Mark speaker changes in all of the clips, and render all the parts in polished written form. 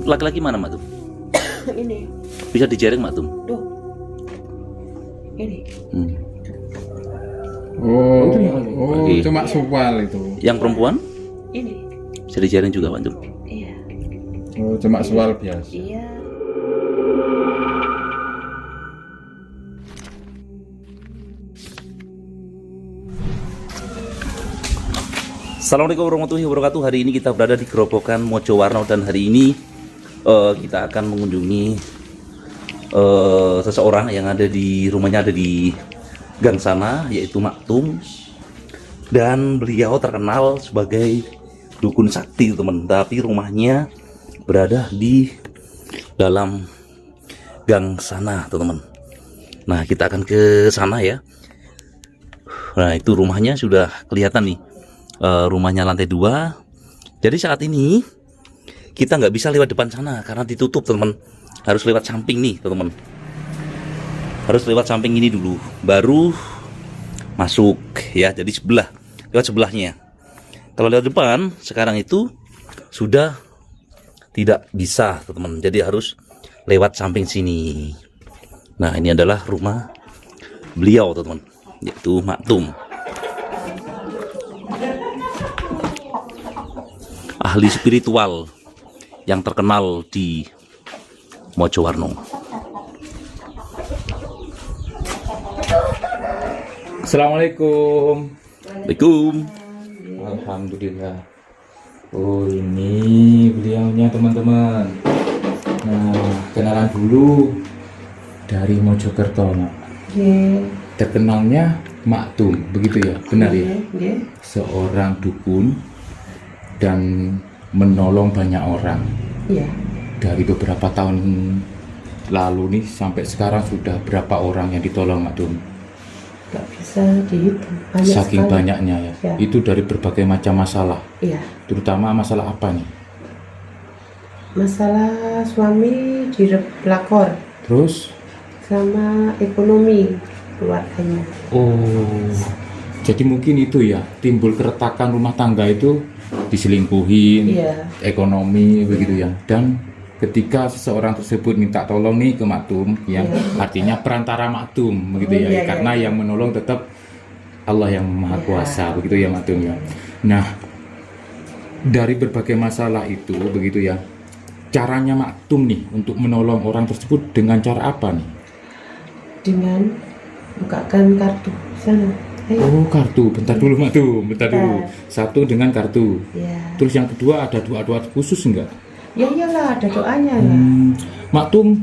Speaker 1: laki-laki mana Mak Tum?
Speaker 2: Ini.
Speaker 1: Bisa dijaring Mak Tum?
Speaker 2: Tuh. Ini.
Speaker 1: Oke.
Speaker 3: Cuma suwal itu.
Speaker 1: Yang perempuan
Speaker 2: Ini.
Speaker 1: bisa dijaring juga Mak Tum?
Speaker 2: Iya.
Speaker 3: Oh, cuma suwal biasa.
Speaker 2: Iya.
Speaker 1: Assalamualaikum warahmatullahi wabarakatuh. Hari ini kita berada di Gerobokan Mojowarno dan hari ini kita akan mengunjungi seseorang yang ada di rumahnya, ada di gang sana, yaitu Mak Tum. Dan beliau terkenal sebagai dukun sakti teman, tapi rumahnya berada di dalam gang sana teman. Nah kita akan ke sana ya. Nah itu rumahnya sudah kelihatan nih. Rumahnya lantai 2. Jadi saat ini kita nggak bisa lewat depan sana karena ditutup teman. Harus lewat samping nih teman. Harus lewat samping ini dulu baru masuk ya. Jadi lewat sebelahnya. Kalau lewat depan sekarang itu sudah tidak bisa teman. Jadi harus lewat samping sini. Nah ini adalah rumah beliau teman, yaitu Mak Tum. Ahli spiritual yang terkenal di Mojowarno.
Speaker 3: Assalamualaikum.
Speaker 1: Waalaikumsalam.
Speaker 3: Alhamdulillah. Oh ini beliaunya teman-teman. Nah kenalan dulu dari Mojokerto Mak. Terkenalnya Mak Tum, begitu ya? Benar ya? Seorang dukun dan menolong banyak orang.
Speaker 2: Iya.
Speaker 3: Dari beberapa tahun lalu nih sampai sekarang sudah berapa orang yang ditolong Mak Tum?
Speaker 2: Gak bisa dihitung. Banyak
Speaker 3: Saking
Speaker 2: sekali.
Speaker 3: banyaknya ya.
Speaker 2: Ya.
Speaker 3: Itu dari berbagai macam masalah.
Speaker 2: Iya.
Speaker 3: Terutama masalah apa nih?
Speaker 2: Masalah suami pelakor
Speaker 3: Terus?
Speaker 2: sama ekonomi keluarganya.
Speaker 3: Oh. Jadi mungkin itu ya, timbul keretakan rumah tangga itu diselingkuhin,
Speaker 2: Iya.
Speaker 3: ekonomi begitu ya. Dan ketika seseorang tersebut minta tolong nih ke Mak Tum, yang artinya perantara Mak Tum begitu ya.
Speaker 2: Iya,
Speaker 3: Karena
Speaker 2: iya.
Speaker 3: yang menolong tetap Allah yang Maha Kuasa begitu ya Mak Tum ya. Nah, dari berbagai masalah itu begitu ya. Caranya Mak Tum nih untuk menolong orang tersebut dengan cara apa nih?
Speaker 2: Dengan bukakan kartu sana. Ayo.
Speaker 3: Oh, kartu. Bentar dulu Mak Tum, bentar dulu. Satu dengan kartu.
Speaker 2: Ya.
Speaker 3: Terus yang kedua ada doa-doa khusus enggak?
Speaker 2: Ya iyalah ada doanya lah.
Speaker 3: Mak Tum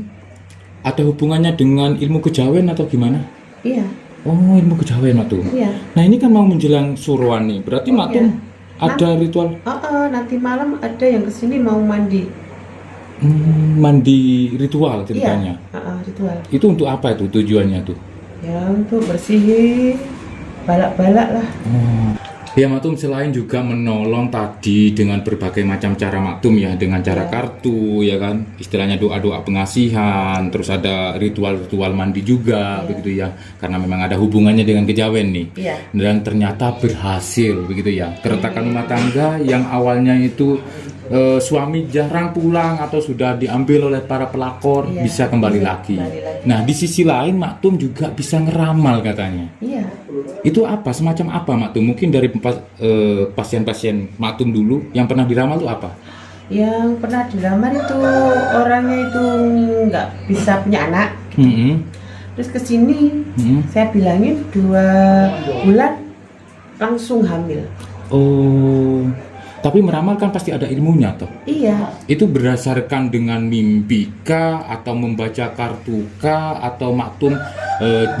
Speaker 3: ada hubungannya dengan ilmu kejawen atau gimana?
Speaker 2: Iya.
Speaker 3: Oh, ilmu kejawen Mak Tum.
Speaker 2: Iya.
Speaker 3: Nah, ini kan mau menjelang suruhan nih. Berarti Mak Tum ada ritual
Speaker 2: Nanti malam ada yang kesini mau mandi.
Speaker 3: mandi ritual ceritanya.
Speaker 2: Iya. Ritual.
Speaker 3: Itu untuk apa itu tujuannya tuh?
Speaker 2: Ya untuk bersihin balak-balak lah.
Speaker 3: Ya Mak Tum selain juga menolong tadi dengan berbagai macam cara Mak Tum ya, dengan cara kartu ya kan, istilahnya doa-doa pengasihan, terus ada ritual-ritual mandi juga begitu ya, karena memang ada hubungannya dengan kejawen nih.
Speaker 2: Iya.
Speaker 3: Dan ternyata berhasil begitu ya. Keretakan rumah tangga yang awalnya itu suami jarang pulang atau sudah diambil oleh para pelakor bisa kembali lagi. Nah di sisi lain Mak Tum juga bisa ngeramal katanya.
Speaker 2: Iya.
Speaker 3: Itu apa? Semacam apa Mak Tum? Mungkin dari pasien-pasien Mak Tum dulu yang pernah diramal itu apa?
Speaker 2: Yang pernah dilamar itu orangnya itu nggak bisa punya anak. Terus kesini saya bilangin 2 bulan langsung hamil.
Speaker 3: Oh, tapi meramal kan pasti ada ilmunya toh.
Speaker 2: Iya.
Speaker 3: Itu berdasarkan dengan mimpi kah atau membaca kartu kah atau Mak Tum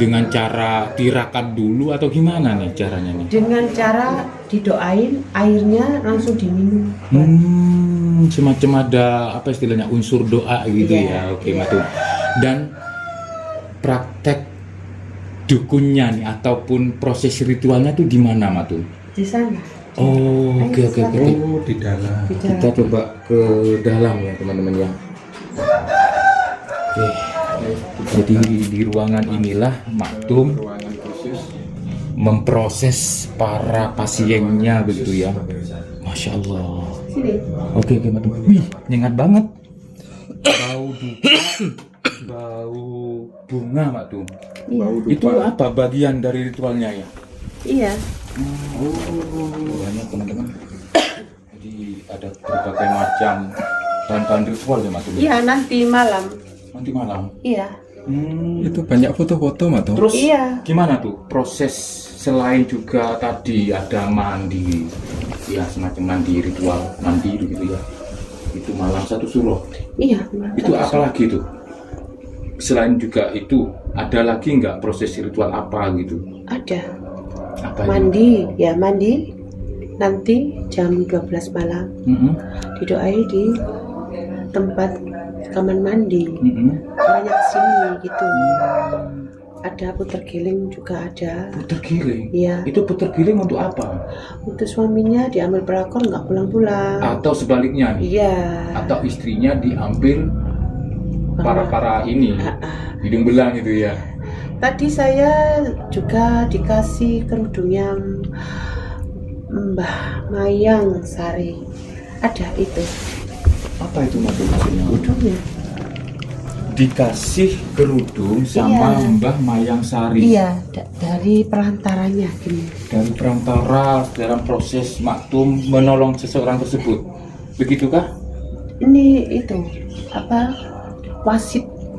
Speaker 3: dengan cara tirakat dulu atau gimana nih caranya nih?
Speaker 2: Dengan cara didoain airnya langsung diminum.
Speaker 3: Semacam ada apa istilahnya unsur doa gitu ya. Oke Mak Tum. Dan praktek dukunnya nih ataupun proses ritualnya tuh di mana Mak Tum?
Speaker 2: Di sana.
Speaker 3: Oh, oke.
Speaker 4: Oh, di dalam.
Speaker 3: Kita coba ke dalam ya teman-teman ya. Oke. Jadi di ruangan inilah Mak Tum memproses para pasiennya begitu ya. Masya Allah.
Speaker 2: Sini.
Speaker 3: Oke Mak Tum. Wih, nyengat banget. bau dupa, bau bunga Mak Tum.
Speaker 2: Iya.
Speaker 3: Itu apa bagian dari ritualnya ya?
Speaker 2: Iya.
Speaker 3: Banyak teman-teman. Jadi ada berbagai macam bahan-bahan ritual ya Mak Tum.
Speaker 2: Iya, nanti malam.
Speaker 3: Nanti malam.
Speaker 2: Iya.
Speaker 4: Itu banyak foto-foto Mak Tum.
Speaker 3: Terus
Speaker 2: Iya.
Speaker 3: gimana tuh proses selain juga tadi ada mandi, ya semacam mandi ritual mandi gitu ya. Itu malam satu suro.
Speaker 2: Iya.
Speaker 3: Itu apa lagi tuh? Selain juga itu ada lagi nggak proses ritual apa gitu?
Speaker 2: Ada.
Speaker 3: Apa itu?
Speaker 2: Mandi, ya mandi. Nanti jam 12 malam didoai di tempat kamar mandi. Banyak kesini gitu. Ada puter giling juga ada.
Speaker 3: Puter giling?
Speaker 2: Iya.
Speaker 3: Itu puter giling untuk apa?
Speaker 2: Untuk suaminya diambil pelakor nggak pulang-pulang.
Speaker 3: Atau sebaliknya nih?
Speaker 2: Iya.
Speaker 3: Atau istrinya diambil para ini hidung belang gitu ya?
Speaker 2: Tadi saya juga dikasih kerudung yang Mbah Mayang Sari. Ada itu
Speaker 3: Apa itu maksudnya?
Speaker 2: kerudungnya.
Speaker 3: Dikasih kerudung sama
Speaker 2: Iya.
Speaker 3: Mbah Mayang Sari.
Speaker 2: Iya, dari perantaranya gini.
Speaker 3: Dari perantara dalam proses maktum menolong seseorang tersebut. Begitukah?
Speaker 2: Ini itu apa?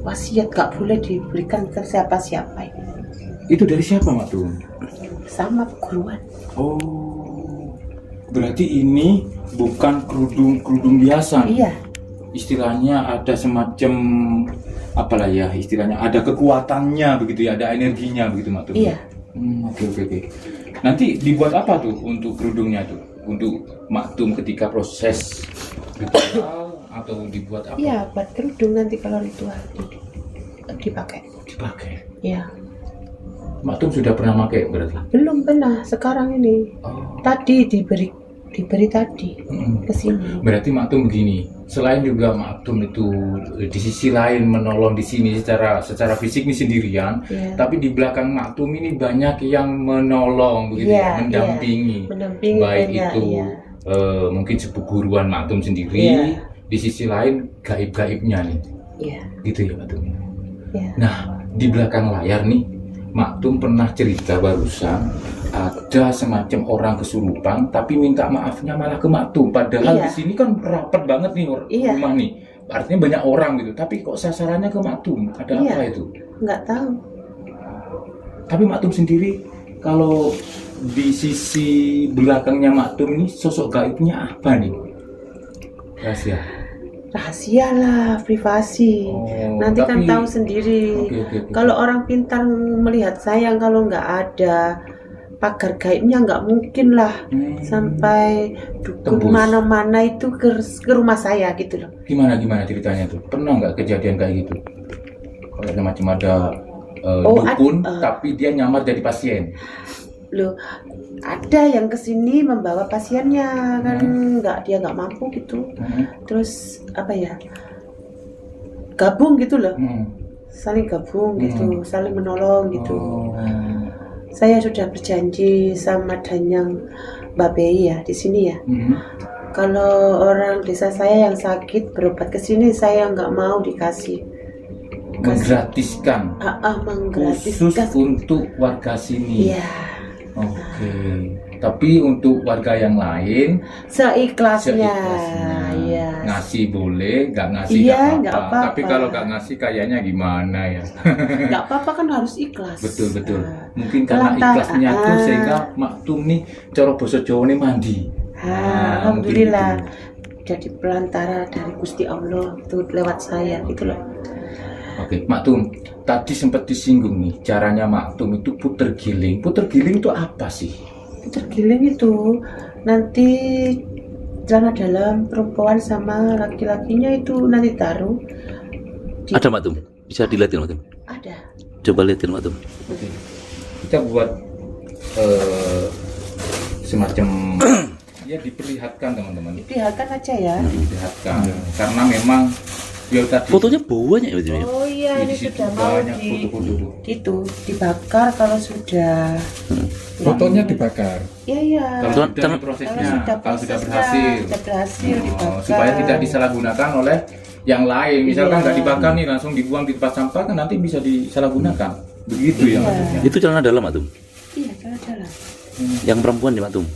Speaker 2: Wasiat gak boleh diberikan ke siapa-siapa.
Speaker 3: Itu dari siapa maktum?
Speaker 2: Sama peguruan.
Speaker 3: Oh, berarti ini bukan kerudung biasa.
Speaker 2: Iya.
Speaker 3: Istilahnya ada semacam apalah ya istilahnya ada kekuatannya begitu ya, ada energinya begitu maktum.
Speaker 2: Iya.
Speaker 3: Oke. Nanti dibuat apa tuh untuk kerudungnya tuh? Untuk maktum ketika proses ritual atau dibuat apa?
Speaker 2: Iya, buat kerudung nanti kalau ritual dipakai.
Speaker 3: Dipakai.
Speaker 2: Iya.
Speaker 3: Maktum sudah pernah pakai berarti?
Speaker 2: Belum pernah, sekarang ini.
Speaker 3: Oh.
Speaker 2: Tadi diberi tadi ke sini.
Speaker 3: Berarti maktum begini, selain juga maktum itu di sisi lain menolong di sini secara fisik ini sendirian,
Speaker 2: Iya.
Speaker 3: tapi di belakang maktum ini banyak yang menolong begitu
Speaker 2: Iya,
Speaker 3: ya, mendampingi.
Speaker 2: Mendampingi
Speaker 3: Baik
Speaker 2: banyak,
Speaker 3: itu
Speaker 2: iya.
Speaker 3: mungkin sepeguruan maktum sendiri,
Speaker 2: Iya.
Speaker 3: di sisi lain gaib-gaibnya nih,
Speaker 2: Iya.
Speaker 3: gitu ya maktum.
Speaker 2: Iya.
Speaker 3: Nah, di belakang layar nih, maktum pernah cerita barusan ada semacam orang kesurupan, tapi minta maafnya malah ke maktum. Padahal
Speaker 2: Iya.
Speaker 3: di sini kan rapat banget nih
Speaker 2: Iya.
Speaker 3: rumah nih, artinya banyak orang gitu. Tapi kok sasarannya ke maktum? Ada
Speaker 2: Iya.
Speaker 3: apa itu?
Speaker 2: Nggak tahu.
Speaker 3: Tapi maktum sendiri, kalau di sisi belakangnya maktum ini sosok gaibnya apa nih? Rahasia.
Speaker 2: Rahasia lah, privasi.
Speaker 3: Oh,
Speaker 2: Nanti kan
Speaker 3: tapi-
Speaker 2: tahu sendiri.
Speaker 3: Oke.
Speaker 2: Kalau orang pintar melihat saya, kalau nggak ada pagar gaibnya nggak mungkin lah sampai dukun
Speaker 3: Tembus.
Speaker 2: mana-mana itu ke rumah saya gitu loh.
Speaker 3: Gimana ceritanya tuh? Pernah nggak kejadian kayak gitu? Kalau macam ada
Speaker 2: Oh,
Speaker 3: dukun,
Speaker 2: ada.
Speaker 3: tapi dia nyamar jadi pasien.
Speaker 2: Loh, ada yang kesini membawa pasiennya kan dia nggak mampu gitu. Terus apa ya? Gabung gitu loh. Saling gabung gitu, saling menolong gitu.
Speaker 3: Oh.
Speaker 2: Saya sudah berjanji sama Danyang Mbak Bei ya di sini ya. Kalau orang desa saya yang sakit berobat ke sini, saya nggak mau dikasih.
Speaker 3: Menggratiskan khusus
Speaker 2: Menggratiskan.
Speaker 3: untuk warga sini.
Speaker 2: Iya,
Speaker 3: Oke. Tapi untuk warga yang lain
Speaker 2: seikhlasnya.
Speaker 3: seikhlasnya.
Speaker 2: Iya.
Speaker 3: Ngasih boleh, nggak ngasih
Speaker 2: Iya,
Speaker 3: nggak
Speaker 2: nggak
Speaker 3: apa-apa.
Speaker 2: apa-apa.
Speaker 3: Tapi kalau nggak ngasih kayaknya gimana ya?
Speaker 2: Nggak apa-apa kan harus ikhlas.
Speaker 3: Betul.
Speaker 2: Nah,
Speaker 3: Mungkin karena
Speaker 2: Kelantar-
Speaker 3: ikhlasnya tuh
Speaker 2: ah.
Speaker 3: sehingga maktum nih cara basa Jawa nih mandi.
Speaker 2: Alhamdulillah
Speaker 3: mungkin gitu.
Speaker 2: jadi pelantara dari Gusti Allah itu lewat saya gitu loh.
Speaker 3: Oke, maktum. Tadi sempat disinggung nih caranya maktum itu puter giling. Puter giling itu apa sih?
Speaker 2: Tergiling itu nanti celana dalam perempuan sama laki-lakinya itu nanti taruh
Speaker 1: Ada maktum, bisa dilihatin maktum.
Speaker 2: ada.
Speaker 1: Coba lihatin maktum.
Speaker 3: Oke. Kita buat semacam ya diperlihatkan teman-teman.
Speaker 2: Diperlihatkan aja ya.
Speaker 3: Diperlihatkan. Karena memang ya tadi
Speaker 1: Fotonya banyak ya, Maktum, ya?
Speaker 2: Oh iya,
Speaker 3: di
Speaker 2: ini
Speaker 3: situ
Speaker 2: sudah mau
Speaker 3: banyak foto-foto tuh.
Speaker 2: itu dibakar kalau sudah.
Speaker 4: Fotonya dibakar.
Speaker 2: Iya.
Speaker 3: Kalau
Speaker 1: Jangan-
Speaker 3: sudah
Speaker 1: jangan-
Speaker 3: prosesnya, kalau sudah
Speaker 2: prosesnya,
Speaker 3: berhasil.
Speaker 2: sudah berhasil
Speaker 3: Oh,
Speaker 2: dibakar.
Speaker 3: supaya tidak disalahgunakan oleh yang lain. Misalkan
Speaker 2: Iya.
Speaker 3: nggak dibakar nih langsung dibuang di tempat sampah kan nanti bisa disalahgunakan. Begitu ya
Speaker 2: Iya.
Speaker 3: maksudnya.
Speaker 1: Itu celana dalam Mak Tum.
Speaker 2: Iya, jalan-jalan.
Speaker 1: Yang perempuan ya Mak Tum.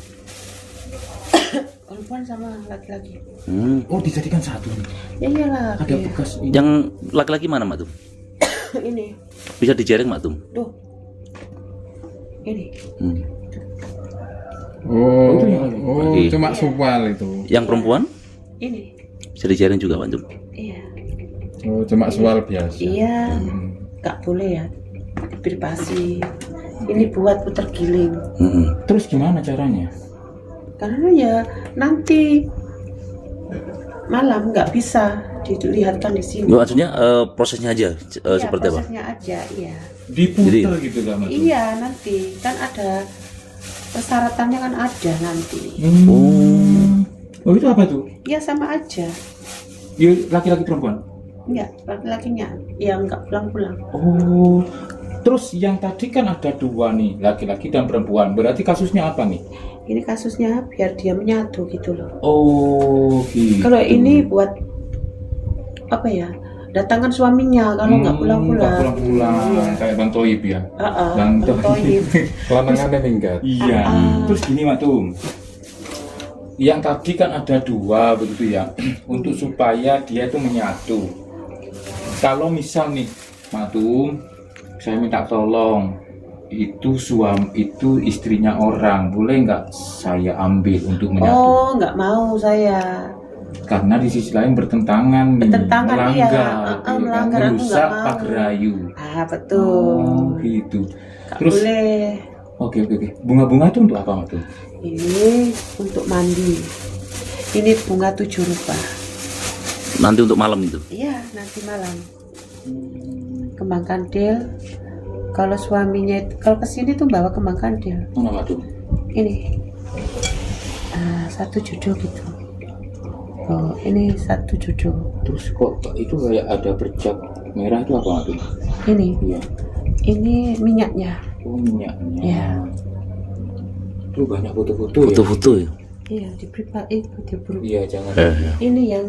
Speaker 2: Perempuan sama laki-laki.
Speaker 3: Oh dijadikan satu nih.
Speaker 2: Ya iyalah.
Speaker 3: Ada
Speaker 2: kayak
Speaker 3: bekas ini.
Speaker 1: Yang laki-laki mana Mak Tum?
Speaker 2: ini.
Speaker 1: Bisa dijaring Mak Tum.
Speaker 2: Tuh. Ini.
Speaker 4: Oh,
Speaker 3: itu yang
Speaker 1: Iya.
Speaker 4: cuma sual itu.
Speaker 1: Yang perempuan
Speaker 2: Ini.
Speaker 1: bisa dijaring juga Mak Tum.
Speaker 2: Iya.
Speaker 4: Oh, cuma sual biasa.
Speaker 2: Iya. Nggak boleh ya. Privasi. Ini buat putar giling.
Speaker 3: Terus gimana caranya?
Speaker 2: Karena ya nanti malam nggak bisa dilihatkan di sini.
Speaker 1: Maksudnya prosesnya aja
Speaker 2: Iya,
Speaker 1: seperti apa?
Speaker 2: prosesnya aja, iya.
Speaker 3: Diputer gitu kan Mak Tum?
Speaker 2: Iya, nanti kan ada persyaratannya kan ada nanti.
Speaker 3: Oh itu apa tuh?
Speaker 2: Ya sama aja.
Speaker 3: Ya, laki-laki perempuan?
Speaker 2: Enggak, laki-lakinya yang nggak pulang-pulang.
Speaker 3: Oh, terus yang tadi kan ada dua nih, laki-laki dan perempuan. Berarti kasusnya apa nih?
Speaker 2: Ini kasusnya biar dia menyatu gitu loh.
Speaker 3: Oh, gitu.
Speaker 2: Kalau ini buat apa ya? Datangan suaminya kalau nggak pulang-pulang.
Speaker 3: Nggak pulang-pulang,
Speaker 2: Iya.
Speaker 3: kayak Bang Toib ya.
Speaker 2: Bang Toib.
Speaker 4: Lanangannya minggat.
Speaker 3: Iya. Terus gini Mak Tum. Yang tadi kan ada dua begitu ya, untuk supaya dia itu menyatu. Kalau misal nih, Mak Tum, saya minta tolong, itu istrinya orang, boleh nggak saya ambil untuk menyatu?
Speaker 2: Oh, nggak mau saya.
Speaker 3: Karena di sisi lain bertentangan nih,
Speaker 2: Bertentangan,
Speaker 3: melanggar,
Speaker 2: iya.
Speaker 3: ya kan?
Speaker 2: Melanggar, aku
Speaker 3: merusak
Speaker 2: nggak mau.
Speaker 3: pagrayu.
Speaker 2: Ah, betul.
Speaker 3: Oh, gitu.
Speaker 2: Nggak
Speaker 3: Terus,
Speaker 2: boleh.
Speaker 3: oke. Bunga-bunga itu untuk apa Mak Tum?
Speaker 2: Ini untuk mandi. Ini bunga 7 rupa.
Speaker 1: Nanti untuk malam itu.
Speaker 2: Iya, nanti malam. Kembang kandil. Kalau suaminya, kalau kesini tuh bawa kembang kandil.
Speaker 3: Mana Mak Tum?
Speaker 2: Ini satu judul gitu. Oh, ini satu judul.
Speaker 3: Terus kok itu kayak ada bercak merah itu apa Mak Tum?
Speaker 2: Ini,
Speaker 3: Iya.
Speaker 2: ini minyaknya.
Speaker 3: Oh minyaknya.
Speaker 2: Iya.
Speaker 3: Itu banyak foto-foto ya.
Speaker 1: Foto-foto ya.
Speaker 2: Iya, diberi diburu.
Speaker 3: Iya jangan.
Speaker 2: Ini yang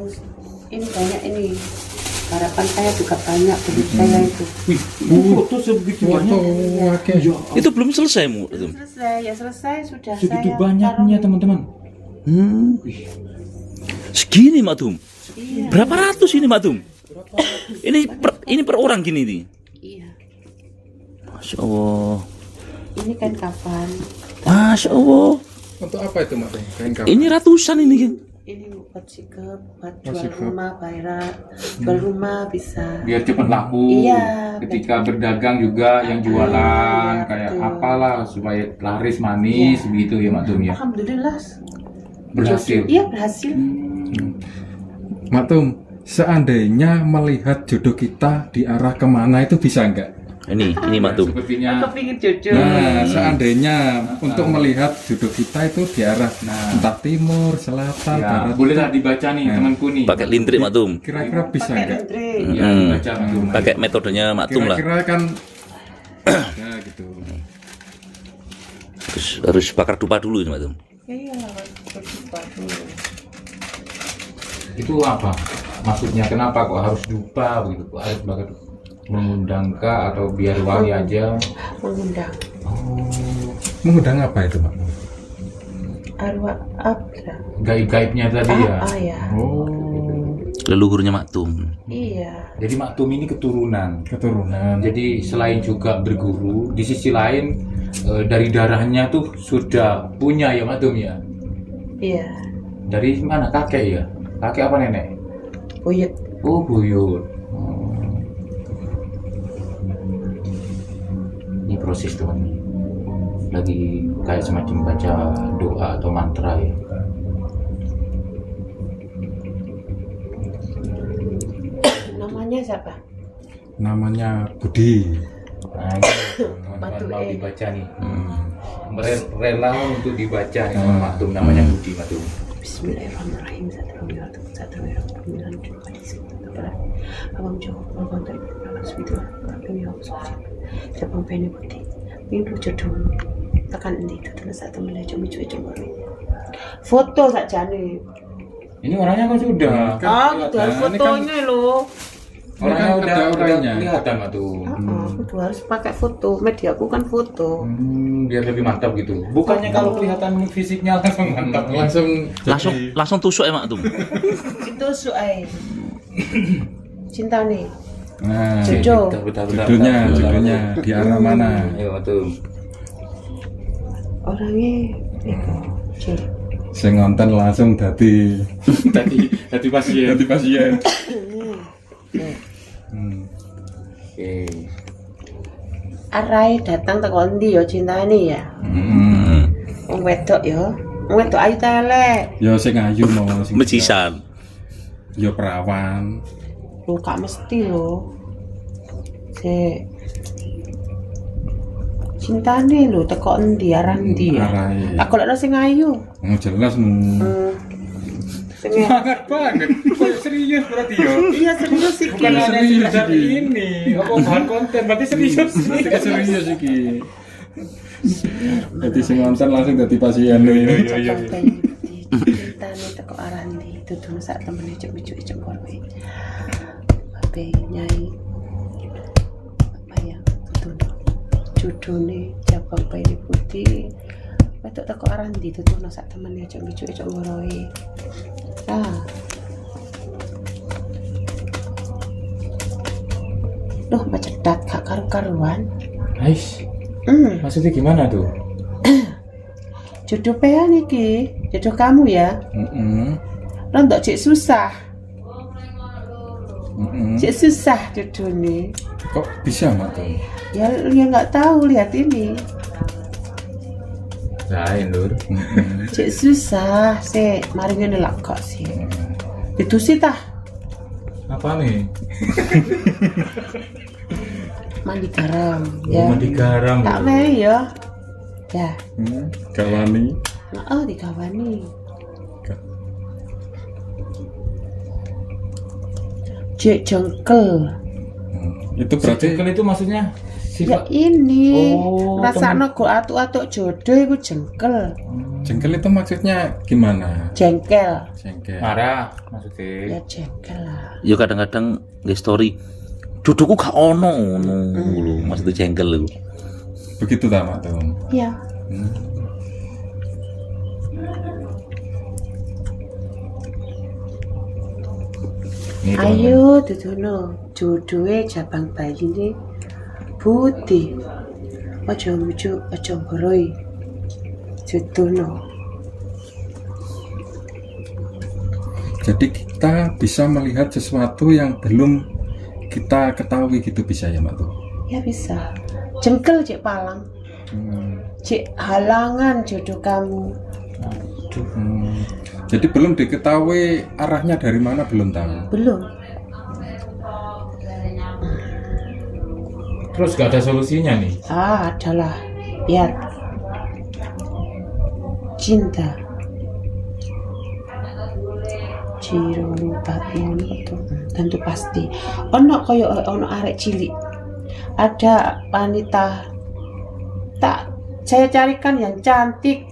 Speaker 2: ini banyak ini. Harapan saya juga banyak duit saya itu.
Speaker 3: Wih, foto sebegitu
Speaker 4: Foto
Speaker 3: banyak.
Speaker 4: oke.
Speaker 1: Itu belum selesai Mu. Itu.
Speaker 2: Selesai, ya selesai sudah.
Speaker 3: Segitu
Speaker 2: saya
Speaker 3: banyaknya
Speaker 2: taruh.
Speaker 3: teman-teman.
Speaker 1: Segini Mak Tum.
Speaker 2: Iya.
Speaker 1: Berapa ratus ini Mak Tum? Ini per orang gini nih.
Speaker 2: Iya.
Speaker 1: Masya Allah.
Speaker 2: Ini kan kapan?
Speaker 1: Masya Allah.
Speaker 4: Untuk apa itu, Mak? Kain kapan?
Speaker 1: Ini ratusan ini kan.
Speaker 2: Ini buat sikap, buat
Speaker 4: Oh,
Speaker 2: jual
Speaker 4: sikap.
Speaker 2: rumah, bayar jual rumah bisa.
Speaker 3: Biar cepat laku.
Speaker 2: Iya,
Speaker 3: Ketika berdagang juga yang jualan
Speaker 2: iya,
Speaker 3: kayak
Speaker 2: betul.
Speaker 3: apalah supaya laris manis begitu ya Mak Tum ya.
Speaker 2: Alhamdulillah
Speaker 3: Berhasil.
Speaker 2: Iya berhasil.
Speaker 4: Mak Tum, seandainya melihat jodoh kita di arah kemana itu bisa enggak?
Speaker 1: Ini Mak Tum.
Speaker 3: Sepertinya
Speaker 2: Aku pingin jujur.
Speaker 4: Nah, seandainya untuk melihat jodoh kita itu di arah
Speaker 3: Nah.
Speaker 4: entah timur, selatan,
Speaker 3: ya,
Speaker 4: barat.
Speaker 3: bolehlah dibaca nih temanku nih.
Speaker 1: Pakai lintrik Mak Tum.
Speaker 4: Kira-kira bisa
Speaker 2: Pakai
Speaker 4: enggak?
Speaker 2: lentri.
Speaker 3: Ya, dibaca Mak Tum.
Speaker 1: Pakai metodenya Mak Tum lah.
Speaker 4: Kira-kira kan ya gitu.
Speaker 1: Harus bakar dupa dulu ini Mak Tum.
Speaker 2: Iya, berubah dulu.
Speaker 3: Itu apa? Maksudnya kenapa kok harus dupa begitu? Kok harus bakal mengundang kah atau biar wangi aja?
Speaker 2: Mengundang
Speaker 4: Mengundang apa itu, Mak?
Speaker 2: arwah apa?
Speaker 3: Gaib-gaibnya tadi ya.
Speaker 2: Ya.
Speaker 4: Oh,
Speaker 1: Leluhurnya Mak Tum.
Speaker 2: Iya.
Speaker 3: Jadi Mak Tum ini keturunan.
Speaker 4: keturunan.
Speaker 3: Jadi selain juga berguru, di sisi lain dari darahnya tuh sudah punya ya Mak Tum ya.
Speaker 2: Iya.
Speaker 3: Dari mana kakek ya? Kakek apa nenek?
Speaker 2: Buyut.
Speaker 3: Oh buyut. Ini proses teman. Lagi kayak semacam baca doa atau mantra ya.
Speaker 2: Namanya siapa?
Speaker 4: Namanya Budi.
Speaker 3: Nah, ini teman-teman mau dibaca nih. Rela untuk dibaca nih sama Mak Tum, namanya Budi Mak Tum.
Speaker 2: Bismillahirrahmanirrahim. Abang jawab, abang tak bismillah. Kami harus baca. Siapa pengen putih? Ini jodoh. Tekan ini itu terus satu mulai cumi cuci baru. Foto saja nih.
Speaker 3: Ini orangnya kan sudah.
Speaker 2: Kudu harus
Speaker 4: Nah, ini kan-
Speaker 2: fotonya loh.
Speaker 3: Orangnya
Speaker 4: Kan
Speaker 3: udah
Speaker 4: ada orangnya.
Speaker 3: kelihatan tuh.
Speaker 2: Kudu harus pakai foto. Mediaku kan foto.
Speaker 3: Biar lebih mantap gitu. Bukannya kalau kelihatan fisiknya langsung mantap.
Speaker 1: Langsung tusuk ya Maktum.
Speaker 2: Itu suai. Cinta nih.
Speaker 4: Nah,
Speaker 2: Jojo.
Speaker 4: judulnya di arah mana?
Speaker 3: Ayo tuh.
Speaker 2: Orangnya itu cilik.
Speaker 4: Sing ngonten langsung dadi
Speaker 3: Tadi pasien.
Speaker 4: pasien.
Speaker 3: Oke.
Speaker 2: Arai datang teko endi ya cintane ya. Wong wedok ya. Wong wedok ayu telek.
Speaker 4: Ya sing ayu mau sing
Speaker 1: Mecisan.
Speaker 4: ya perawan.
Speaker 2: Lho gak mesti lho. Cintane lho teko endi arah endi ya.
Speaker 4: Arai.
Speaker 2: Tak golekno sing ayu.
Speaker 4: Jelas
Speaker 2: Sing
Speaker 3: Sangat banget. Kok serius berarti ya?
Speaker 2: iya serius iki.
Speaker 3: Bukan hanya
Speaker 4: Serius
Speaker 3: sekedar
Speaker 4: iki.
Speaker 3: ini, apa bahan konten, berarti serius.
Speaker 4: serius iki. Dadi sing ngonten langsung dadi pasien lho.
Speaker 2: Cintane teko arah endi. Dudu sak temene cuk-cuk cembor wae. Babe nyai. Apa ya? Dudu. Judulnya Jabang Bayi Putih. Wedok teko arah endi dudu sak temene cuk-cuk cembor wae. Loh, macedak gak karu-karuan.
Speaker 3: Ais, maksudnya gimana tuh?
Speaker 2: Jodoh pean iki, jodoh kamu ya. Rontok cek susah. Cek susah jodoh nih.
Speaker 4: Kok bisa Mak Tum?
Speaker 2: Ya nggak tahu, lihat ini.
Speaker 3: Lain lur.
Speaker 2: Cek susah, mari ngene lak kok sih. Itu sih tah.
Speaker 3: Apa nih?
Speaker 2: Mandi garam ya.
Speaker 3: Mandi garam.
Speaker 2: Tak meh ya. Ya.
Speaker 4: Kawani.
Speaker 2: Oh, dikawani. Cek jengkel.
Speaker 4: Itu berarti
Speaker 3: Jengkel itu maksudnya
Speaker 2: Ya
Speaker 3: sifat.
Speaker 2: ini
Speaker 3: Oh,
Speaker 2: rasakno go atuk-atuk jodoh iku jengkel.
Speaker 4: jengkel itu maksudnya gimana?
Speaker 2: Jengkel.
Speaker 4: Jengkel.
Speaker 3: Marah maksudnya.
Speaker 2: Ya jengkel lah.
Speaker 1: Ya kadang-kadang nge story jodohku gak ono ngono lho, maksudnya jengkel lho.
Speaker 4: Begitu tak Mak Tum?
Speaker 2: Ya.
Speaker 3: Nih,
Speaker 2: Ayo dudono jodohe Jabang Bayi ini putih. Aja lucu, aja boroi. Jodono.
Speaker 4: Jadi kita bisa melihat sesuatu yang belum kita ketahui gitu bisa ya Mak Tum?
Speaker 2: Ya bisa. Jengkel cek palang. Cek halangan jodoh kamu.
Speaker 4: Jadi belum diketahui arahnya dari mana belum tahu.
Speaker 2: Belum.
Speaker 3: Terus gak ada solusinya nih.
Speaker 2: Adalah lihat cinta. Ciro lupa ngono betul. Tentu pasti. Ono koyo ono arek cilik. Ada wanita tak saya carikan yang cantik,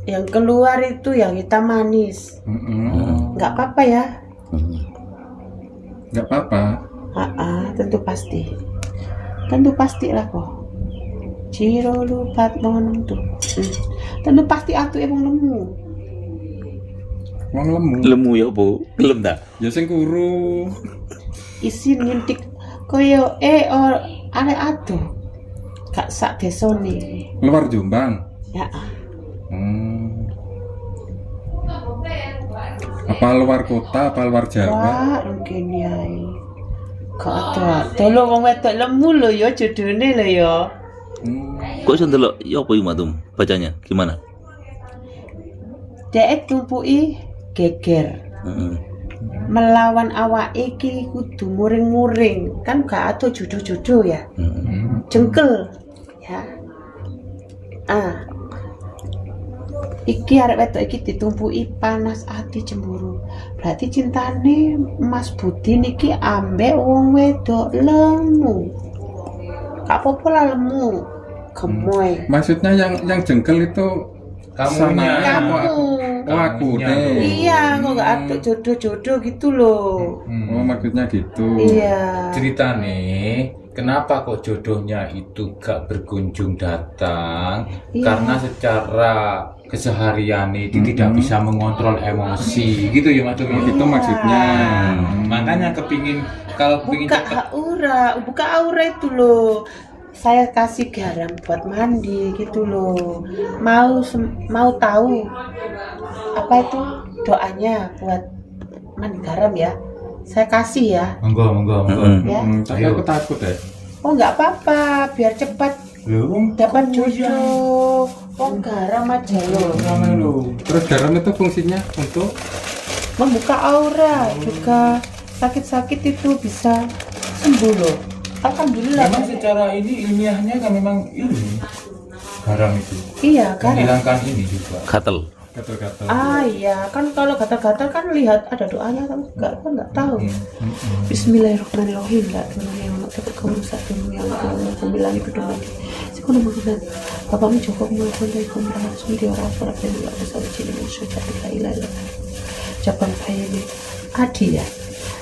Speaker 2: yang keluar itu yang hitam manis. Nggak apa-apa ya.
Speaker 4: Nggak apa-apa.
Speaker 2: Tentu pasti. Tentu pasti lah kok. Ciro lupa ngono tuh. Tentu pasti atuh emang lemu.
Speaker 4: Wong lemu.
Speaker 1: Lemu ya Bu, gelem ta?
Speaker 4: Ya sing kuru.
Speaker 2: Isin nyuntik koyo arek aduh. Gak sak desone.
Speaker 4: Luar Jombang.
Speaker 2: Ya.
Speaker 4: Apa luar kota, apa luar Jawa?
Speaker 2: Wah, mungkin yai. Kok ada. Tolong wong wedok lemu lho ya judulnya lho ya.
Speaker 1: Kok iso ndelok ya apa iki Maktum? Bacanya gimana?
Speaker 2: Dek tumpuki geger. Melawan awak iki kudu muring-muring. Kan gak ada jodoh-jodoh ya. Jengkel. Ya. Iki arek wedok iki ditumpuki panas ati cemburu. Berarti cintane Mas Budi niki ambek wong wedok lemu. Gak apa-apa lah lemu. Gemoy.
Speaker 4: Maksudnya yang jengkel itu
Speaker 3: Kamunya.
Speaker 4: Kamu. Oh, aku deh.
Speaker 2: Iya, kok nggak ada jodoh-jodoh gitu loh.
Speaker 4: Oh, maksudnya gitu.
Speaker 2: Iya.
Speaker 3: Cerita nih, kenapa kok jodohnya itu gak berkunjung datang?
Speaker 2: Iya.
Speaker 3: Karena secara keseharian itu tidak bisa mengontrol emosi, gitu ya Mak Tum?
Speaker 4: Oh, gitu maksudnya.
Speaker 3: Makanya kalau kepingin
Speaker 2: Buka aura itu loh. Saya kasih garam buat mandi gitu loh. Mau tahu apa itu doanya buat mandi garam ya? Saya kasih ya.
Speaker 3: Monggo.
Speaker 2: Ya.
Speaker 4: Tapi aku takut deh.
Speaker 2: Oh nggak apa-apa, biar cepat dapat jodoh. Oh garam aja loh.
Speaker 4: Terus garam itu fungsinya untuk
Speaker 2: Membuka aura juga sakit-sakit itu bisa sembuh loh. Alhamdulillah.
Speaker 3: Memang secara ini ilmiahnya kan memang ini garam itu
Speaker 2: Iya kan?
Speaker 3: menghilangkan ini juga.
Speaker 1: Gatel.
Speaker 4: gatal-gatal.
Speaker 2: Iya kan kalau gatal-gatal kan lihat ada doanya kan nggak tahu. Bismillahirrahmanirrahim. La ilaha illallah kamu satu yang bilang itu doa. Sekolah mengenal bapakmu Joko melakukan dari pemerintah sendiri orang orang yang tidak bisa jadi manusia tapi la ilaha illallah. Jawaban saya ini Adi ya.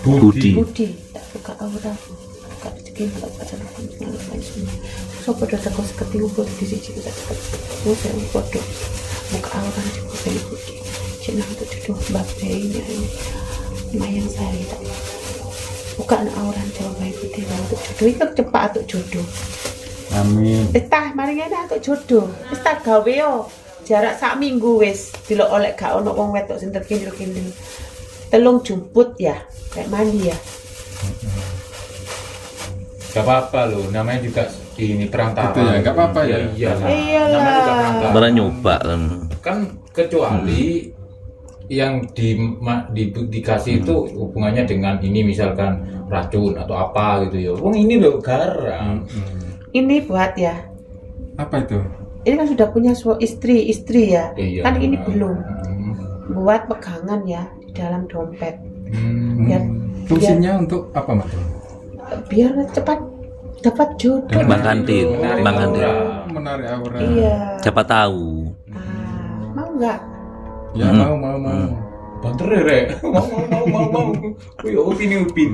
Speaker 1: Budi.
Speaker 2: Budi tak buka aura. Buka rezeki tak baca lain semua. So pada takut seperti ubah di sini kita cepat. Saya bodoh. Buka aura juga dari Budi. Cina untuk jodoh babenya ini. Lumayan saya tak. Bukan aura jauh baik Budi untuk jodoh itu cepat untuk jodoh.
Speaker 4: Amin.
Speaker 2: Tah mari ngene untuk jodoh. Wis tak gawe yo. Jarak sak minggu wis dilok oleh gak ono wong wedok sing terkini-kini. Telung jumput ya, kayak mandi ya.
Speaker 3: Gak apa-apa loh, namanya juga ini perantara.
Speaker 4: Gitu ya, gak apa-apa ya?
Speaker 3: Iya.
Speaker 2: Iyalah.
Speaker 3: Namanya juga perantara.
Speaker 1: Pernah nyoba kan.
Speaker 3: Kan kecuali yang dikasih itu hubungannya dengan ini misalkan racun atau apa gitu ya. Wong ini loh garam.
Speaker 2: Ini buat ya.
Speaker 4: Apa itu?
Speaker 2: Ini kan sudah punya istri ya.
Speaker 3: Iya.
Speaker 2: Kan ini belum. Buat pegangan ya di dalam dompet. Biar
Speaker 4: Fungsinya untuk apa, Mak?
Speaker 2: biar cepat dapat jodoh.
Speaker 1: Bang Kantin,
Speaker 3: Menarik
Speaker 1: Bang Kantin.
Speaker 3: aura.
Speaker 4: Menarik aura.
Speaker 2: Iya.
Speaker 1: Siapa tahu.
Speaker 2: Mau nggak?
Speaker 4: Ya, mau.
Speaker 3: Banter ya, Rek. Mau. Wih, Upin.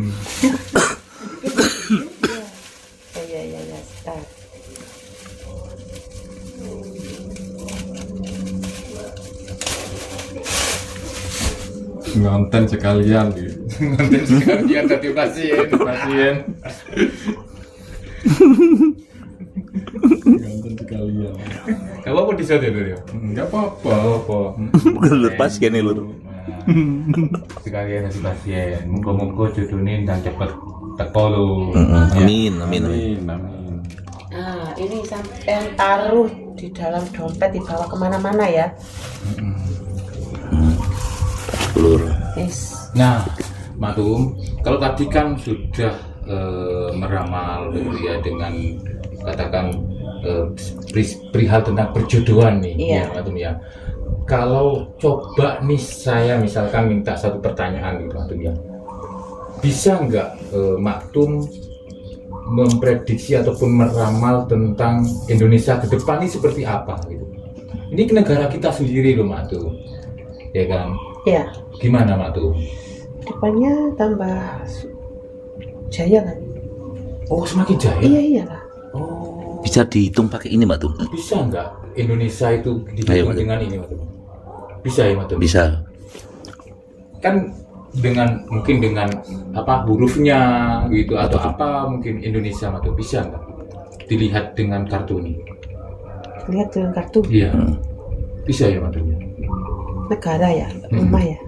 Speaker 2: Ya, start.
Speaker 4: Ngonten sekalian gitu.
Speaker 3: Nanti sekalian tadi pasien.
Speaker 4: Ngonten sekalian.
Speaker 3: Gak apa-apa disote dulu ya.
Speaker 4: Enggak apa-apa.
Speaker 1: Bukan lepas kan lur.
Speaker 3: Sekalian si pasien. Muka-muka jodohin dan cepet teko lo.
Speaker 1: Amin.
Speaker 4: Amin.
Speaker 2: Nah, ini sampai taruh di dalam dompet dibawa kemana-mana ya.
Speaker 1: Lur.
Speaker 2: Yes.
Speaker 3: Nah, Matum, kalau tadi kan sudah meramal gitu ya dengan katakan perihal tentang perjodohan nih,
Speaker 2: Iya.
Speaker 3: ya Matum ya. Kalau coba nih saya misalkan minta satu pertanyaan gitu Matum ya, bisa nggak Matum memprediksi ataupun meramal tentang Indonesia ke depan ini seperti apa gitu? Ini ke negara kita sendiri loh Matum, ya kan?
Speaker 2: Ya,
Speaker 3: Gimana Matum?
Speaker 2: depannya tambah jaya kan?
Speaker 3: Oh, semakin jaya.
Speaker 2: Iyalah.
Speaker 3: Oh,
Speaker 1: Bisa dihitung pakai ini Mbak Tum.
Speaker 3: bisa nggak Indonesia itu
Speaker 1: Ayo,
Speaker 3: dihitung
Speaker 1: Matum.
Speaker 3: dengan ini, Matum? Bisa ya, Matum?
Speaker 1: Bisa.
Speaker 3: Kan mungkin dengan apa hurufnya gitu atau apa mungkin Indonesia, Matum? Bisa nggak dilihat dengan kartu ini?
Speaker 2: Lihat dengan kartu
Speaker 3: Iya. Bisa ya, Matum?
Speaker 2: negara ya, rumah ya.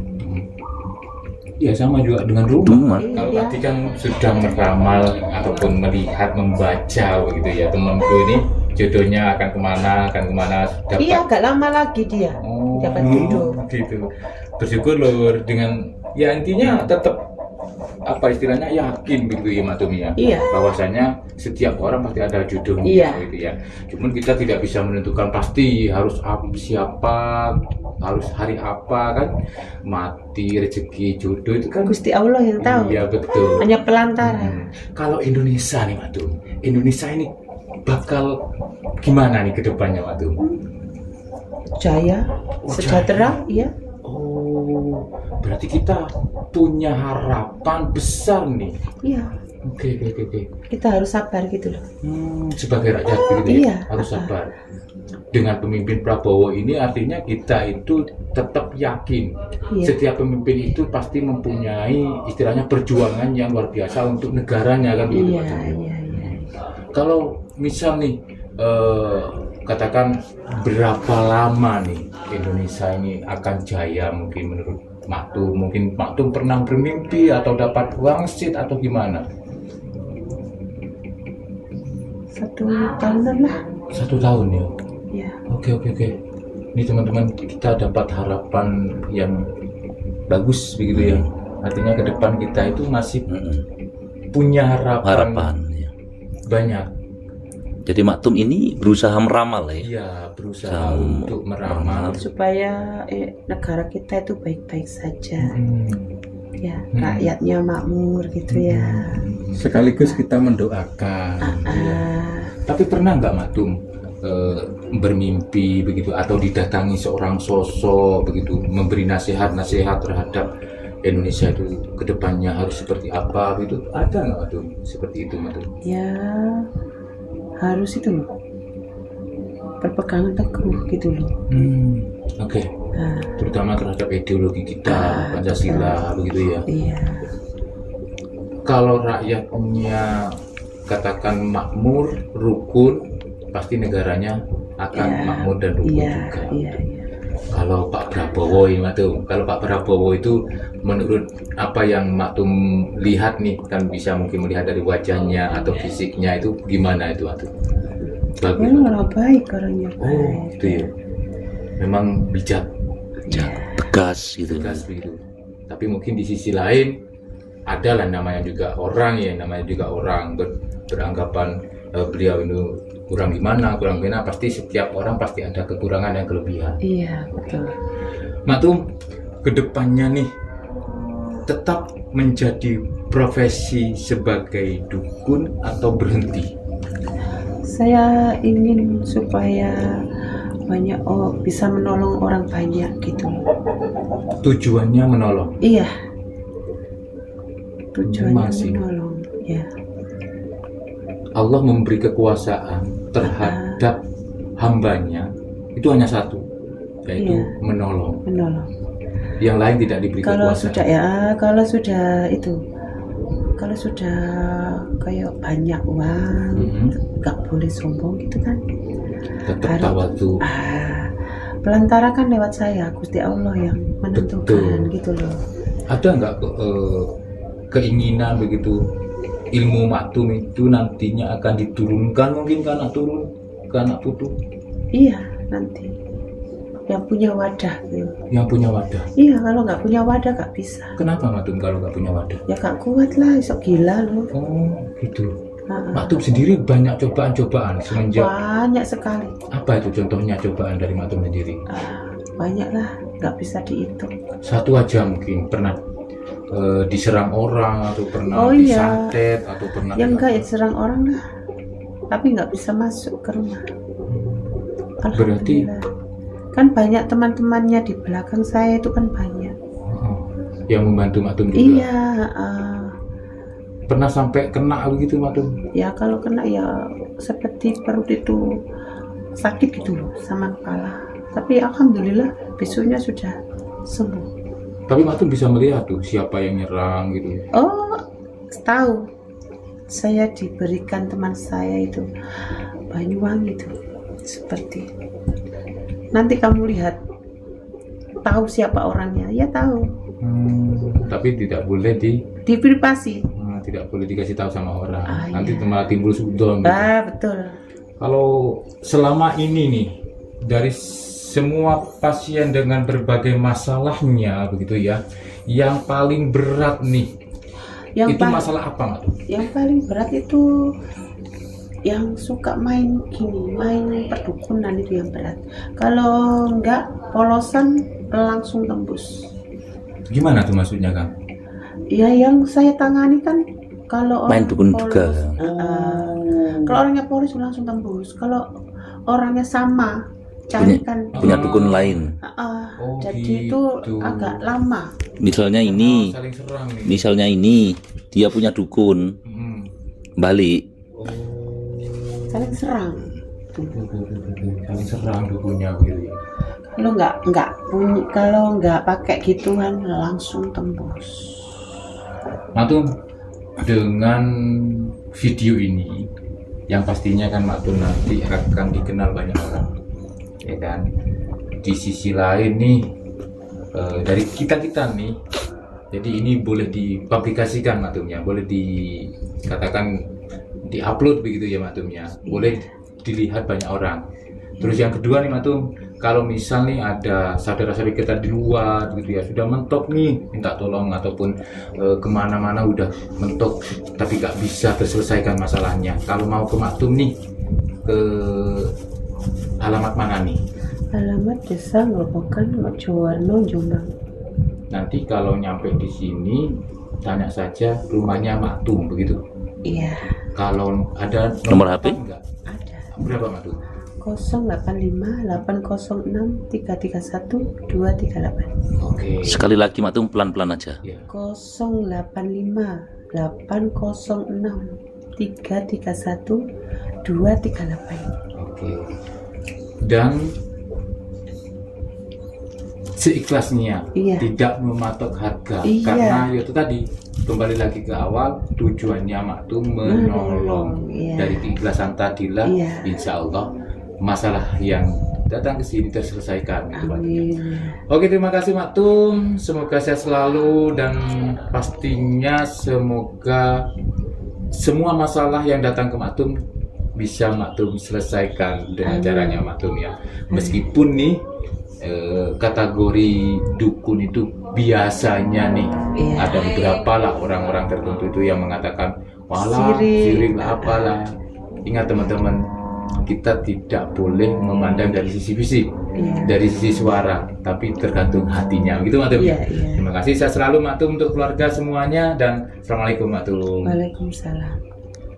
Speaker 3: Ya sama juga dengan rumah.
Speaker 1: Rumah.
Speaker 3: Kalau
Speaker 2: Iya.
Speaker 3: tadi kan sudah meramal ataupun melihat, membaca begitu ya temanku ini jodohnya akan kemana dapat.
Speaker 2: Iya, agak lama lagi dia dapat jodoh.
Speaker 3: Gitu. Bersyukur loh dengan ya intinya tetap apa istilahnya yakin gitu ya Matum ya.
Speaker 2: Iya.
Speaker 3: Bahwasanya setiap orang pasti ada jodohnya
Speaker 2: Iya.
Speaker 3: gitu ya. Cuman kita tidak bisa menentukan pasti harus siapa, harus hari apa kan, mati, rezeki, jodoh itu kan
Speaker 2: Gusti Allah yang tahu.
Speaker 3: Iya betul.
Speaker 2: Hanya pelantara.
Speaker 3: Kalau Indonesia nih Matum, Indonesia ini bakal gimana nih ke depannya Matum?
Speaker 2: jaya,
Speaker 3: Oh,
Speaker 2: sejahtera, iya.
Speaker 3: Oh, berarti kita punya harapan besar nih.
Speaker 2: Iya,
Speaker 3: Oke.
Speaker 2: kita harus sabar gitu loh.
Speaker 3: Sebagai rakyat begitu ya,
Speaker 2: Iya.
Speaker 3: harus sabar. Dengan pemimpin Prabowo ini artinya kita itu tetap yakin
Speaker 2: Iya.
Speaker 3: setiap pemimpin itu pasti mempunyai istilahnya perjuangan yang luar biasa untuk negaranya kan begitu.
Speaker 2: Iya,
Speaker 3: Mas?
Speaker 2: iya.
Speaker 3: Kalau misal nih katakan berapa lama nih Indonesia ini akan jaya mungkin menurut Maktum? Mungkin Maktum pernah bermimpi atau dapat wangsit atau gimana?
Speaker 2: 1 tahunan lah.
Speaker 3: 1 tahun ya.
Speaker 2: Ya,
Speaker 3: Oke. Ini teman-teman kita dapat harapan yang bagus begitu ya. Artinya ke depan kita itu masih punya
Speaker 1: Harapan ya.
Speaker 3: banyak.
Speaker 1: Jadi Maktum ini berusaha meramal ya.
Speaker 3: Iya, berusaha untuk meramal.
Speaker 2: supaya negara kita itu baik-baik saja. Ya,
Speaker 3: Hmm.
Speaker 2: rakyatnya makmur gitu ya.
Speaker 4: Sekaligus kita mendoakan.
Speaker 3: Tapi pernah nggak Maktum bermimpi begitu atau didatangi seorang sosok begitu memberi nasihat-nasihat terhadap Indonesia itu kedepannya harus seperti apa gitu? Ada nggak Maktum seperti itu Maktum?
Speaker 2: Ya, harus itu loh. Berpegangan teguh gitu loh.
Speaker 3: Oke.
Speaker 2: Nah,
Speaker 3: Terutama terhadap ideologi kita Pancasila begitu ya.
Speaker 2: iya.
Speaker 3: Kalau rakyatnya katakan makmur, rukun, pasti negaranya akan
Speaker 2: Iya,
Speaker 3: makmur dan rukun
Speaker 2: Iya,
Speaker 3: juga.
Speaker 2: iya.
Speaker 3: Kalau Pak Prabowo ini Maktum, kalau Pak Prabowo itu menurut apa yang Maktum lihat nih, kan bisa mungkin melihat dari wajahnya atau fisiknya itu gimana itu Maktum? Bagus.
Speaker 2: Ya, orang baik orangnya.
Speaker 3: Oh,
Speaker 2: Baik.
Speaker 3: itu ya. Memang bijak,
Speaker 1: Tegas gitu.
Speaker 3: tegas begitu. Tapi mungkin di sisi lain ada lah namanya juga orang ya, namanya juga orang beranggapan beliau itu kurang gimana, pasti setiap orang pasti ada kekurangan dan kelebihan.
Speaker 2: Iya, betul.
Speaker 3: Maktum, kedepannya nih tetap menjadi profesi sebagai dukun atau berhenti?
Speaker 2: Saya ingin supaya banyak bisa menolong orang banyak gitu.
Speaker 3: Tujuannya menolong.
Speaker 2: Iya. Tujuannya
Speaker 3: Masih.
Speaker 2: menolong. Ya.
Speaker 3: Allah memberi kekuasaan terhadap hambanya itu hanya satu, yaitu
Speaker 2: Iya.
Speaker 3: menolong.
Speaker 2: Menolong.
Speaker 3: Yang lain tidak diberi
Speaker 2: Kalau
Speaker 3: kekuasaan.
Speaker 2: sudah kalau sudah kayak banyak uang, nggak boleh sombong gitu kan.
Speaker 3: Tetap
Speaker 2: Harus-
Speaker 3: tawadhu.
Speaker 2: Pelantara kan lewat saya, Gusti Allah yang menentukan
Speaker 3: Betul.
Speaker 2: gitu loh.
Speaker 3: Ada nggak keinginan begitu ilmu Maktum itu nantinya akan diturunkan mungkin ke anak turun, ke anak putu
Speaker 2: Iya, nanti yang punya wadah gitu.
Speaker 3: yang punya wadah?
Speaker 2: Iya, kalau nggak punya wadah nggak bisa.
Speaker 3: Kenapa Maktum kalau nggak punya wadah?
Speaker 2: Ya nggak kuat lah, sok gila loh.
Speaker 3: Oh gitu.
Speaker 2: Ha-ha.
Speaker 3: Maktum sendiri banyak cobaan-cobaan semenjak
Speaker 2: Banyak sekali.
Speaker 3: apa itu contohnya cobaan dari Maktum sendiri?
Speaker 2: Banyak lah, nggak bisa dihitung.
Speaker 3: Satu aja mungkin pernah diserang orang atau pernah
Speaker 2: Oh, iya.
Speaker 3: disantet atau pernah
Speaker 2: Yang enggak ya serang orang lah, tapi nggak bisa masuk ke rumah.
Speaker 3: Berarti-
Speaker 2: Alhamdulillah. Kan banyak teman-temannya di belakang saya itu kan banyak.
Speaker 3: yang membantu Maktum juga.
Speaker 2: Iya,
Speaker 3: Pernah sampai kena begitu Maktum?
Speaker 2: ya kalau kena ya seperti perut itu sakit gitu loh sama kepala. Tapi alhamdulillah besoknya sudah sembuh.
Speaker 3: Tapi Maktum bisa melihat tuh siapa yang nyerang gitu.
Speaker 2: Oh, tahu. Saya diberikan teman saya itu Banyuwangi itu seperti. Nanti kamu lihat, tahu siapa orangnya, ya tahu.
Speaker 3: Tapi tidak boleh
Speaker 2: Di privasi.
Speaker 3: tidak boleh dikasih tahu sama orang.
Speaker 2: Ah,
Speaker 3: Nanti
Speaker 2: iya.
Speaker 3: malah timbul sudon. Gitu.
Speaker 2: Betul.
Speaker 3: Kalau selama ini nih dari semua pasien dengan berbagai masalahnya begitu ya, yang paling berat nih
Speaker 2: Yang
Speaker 3: itu masalah apa Maktum?
Speaker 2: Yang paling berat itu yang suka main gini, main perdukunan itu yang berat. Kalau enggak polosan langsung tembus.
Speaker 3: Gimana tuh maksudnya Kang?
Speaker 2: Ya yang saya tangani kan kalau
Speaker 1: Main
Speaker 2: orang
Speaker 1: dukun
Speaker 2: polos,
Speaker 1: juga.
Speaker 2: kalau orangnya polos langsung tembus. Kalau orangnya sama carikan.
Speaker 1: punya dukun lain.
Speaker 3: Oh,
Speaker 2: Jadi
Speaker 3: gitu.
Speaker 2: itu agak lama.
Speaker 1: Misalnya ini,
Speaker 3: Saling serang nih.
Speaker 1: misalnya ini dia punya dukun,
Speaker 3: Hmm.
Speaker 1: balik.
Speaker 3: Oh,
Speaker 2: Saling serang.
Speaker 3: saling serang dukunnya gitu ya.
Speaker 2: Kalau nggak pakai gituan langsung tembus.
Speaker 3: Matum, dengan video ini yang pastinya kan Matum nanti akan dikenal banyak orang, ya kan. Di sisi lain nih, dari kita nih, jadi ini boleh dipublikasikan Matumnya, boleh dikatakan diupload begitu ya Matumnya, boleh dilihat banyak orang. Terus yang kedua nih Matum, kalau misal nih ada saudara-saudara kita di luar gitu ya, sudah mentok nih minta tolong ataupun kemana-mana udah mentok tapi gak bisa terselesaikan masalahnya, kalau mau ke Matum nih, ke alamat mana nih?
Speaker 2: Alamat Desa Ngrobogan, Mojowarno, Jombang.
Speaker 3: Nanti kalau nyampe di sini tanya saja rumahnya Matum begitu.
Speaker 2: Iya,
Speaker 3: Kalau ada
Speaker 1: Nomor HP?
Speaker 3: enggak?
Speaker 2: ada.
Speaker 3: Berapa Matum?
Speaker 2: 085 806 331 238.
Speaker 3: Oke.
Speaker 1: Sekali lagi Matum, pelan-pelan aja.
Speaker 3: Ya.
Speaker 2: 085 806 331 238.
Speaker 3: Oke. Dan seikhlasnya,
Speaker 2: Iya.
Speaker 3: tidak mematok harga,
Speaker 2: Iya.
Speaker 3: karena itu tadi kembali lagi ke awal, tujuannya Matum menolong.
Speaker 2: Iya.
Speaker 3: Dari keikhlasan tadilah,
Speaker 2: Iya.
Speaker 3: insya Allah masalah yang datang ke sini terselesaikan gitu, Pak.
Speaker 2: Amin.
Speaker 3: Oke, terima kasih Matum, semoga sehat selalu dan pastinya semoga semua masalah yang datang ke Matum bisa Matum selesaikan dengan
Speaker 2: Amin.
Speaker 3: caranya Matum ya. Meskipun nih kategori dukun itu biasanya nih
Speaker 2: Iya.
Speaker 3: ada beberapa lah orang-orang tertentu itu yang mengatakan walah sirik lah apalah. Ingat teman-teman, kita tidak boleh memandang dari sisi fisik,
Speaker 2: Iya.
Speaker 3: dari sisi suara, tapi tergantung hatinya. Begitu Matum ya.
Speaker 2: Iya, iya.
Speaker 3: Terima kasih, saya selalu Matum untuk keluarga semuanya dan assalamualaikum Matum.
Speaker 2: Waalaikumsalam.